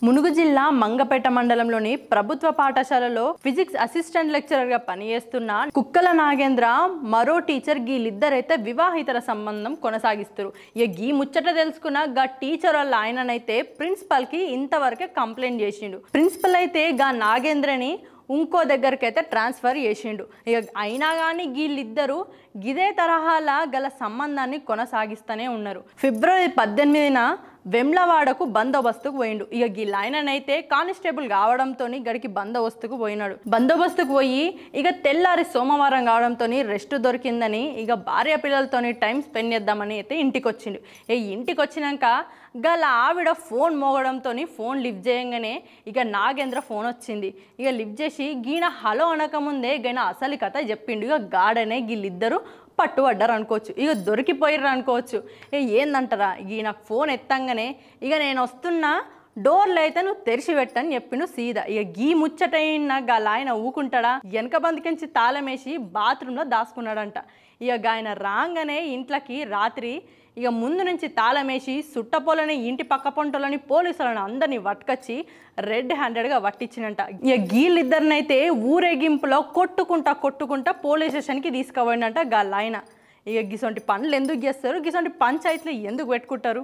మునుగు జిల్లా మంగపేట మండలంలోని ప్రభుత్వ పాఠశాలలో ఫిజిక్స్ అసిస్టెంట్ లెక్చరర్ గా పనిచేస్తున్న కుక్కల నాగేంద్ర మరో టీచర్ గీలిద్దరైతే వివాహితర సంబంధం కొనసాగిస్తారు. ఇక గీ ముచ్చట తెలుసుకున్న గా టీచర్ వాళ్ళ ఆయననైతే ప్రిన్సిపల్ కి ఇంతవరకే కంప్లైంట్ చేసిండు. ప్రిన్సిపల్ అయితే గా నాగేంద్రని ఇంకో దగ్గరకైతే ట్రాన్స్ఫర్ చేసిండు. ఇక అయినా కానీ వీళ్ళిద్దరూ గిదే తరహాల గల సంబంధాన్ని కొనసాగిస్తూనే ఉన్నారు. ఫిబ్రవరి 18న వెమ్లవాడకు బందోబస్తుకు పోయిండు. ఇక వీళ్ళాయననైతే కానిస్టేబుల్ కావడంతో గడికి బందోబస్తుకు పోయినాడు. బందోబస్తుకు పోయి ఇక తెల్లారి సోమవారం కావడంతో రెస్ట్ దొరికిందని ఇక భార్య పిల్లలతోని టైం స్పెండ్ చేద్దామని అయితే ఇంటికి వచ్చిండు. ఇంటికి వచ్చినాక గల ఆవిడ ఫోన్ మోగడంతో ఫోన్ లిఫ్ట్ చేయగానే ఇక నాగేంద్ర ఫోన్ వచ్చింది. ఇక లిఫ్ట్ చేసి గీన హలో అనకముందే గైన అసలు కథ చెప్పిండు. ఇక గాడనే వీళ్ళిద్దరూ పట్టుబడ్డారు అనుకోవచ్చు, ఇక దొరికిపోయారు అనుకోవచ్చు. ఏందంటారా, ఇక నాకు ఫోన్ ఎత్తంగానే ఇక నేను వస్తున్నా, డోర్లు అయితే నువ్వు తెరిచి పెట్టని చెప్పిండు సీదా. ఇక గీ ముచ్చటైన గాల ఆయన ఊకుంటాడా, వెనక బందికించి తాళమేసి బాత్రూంలో దాచుకున్నాడంట. ఇక ఆయన రాగానే ఇంట్లోకి రాత్రి ఇక ముందు నుంచి తాళమేసి సుట్టపోలని ఇంటి పక్క పొంటలని పోలీసులను అందరినీ పట్టుకొచ్చి రెడ్ హ్యాండెడ్గా పట్టించినంట. ఇక వీళ్ళిద్దరినైతే ఊరేగింపులో కొట్టుకుంటా పోలీస్ స్టేషన్కి తీసుకుపోయినంట గాళ్ళాయన. ఇక గిసొంటి పనులు ఎందుకు చేస్తారు, గిసొంటి పంచాయతీలు ఎందుకు పెట్టుకుంటారు?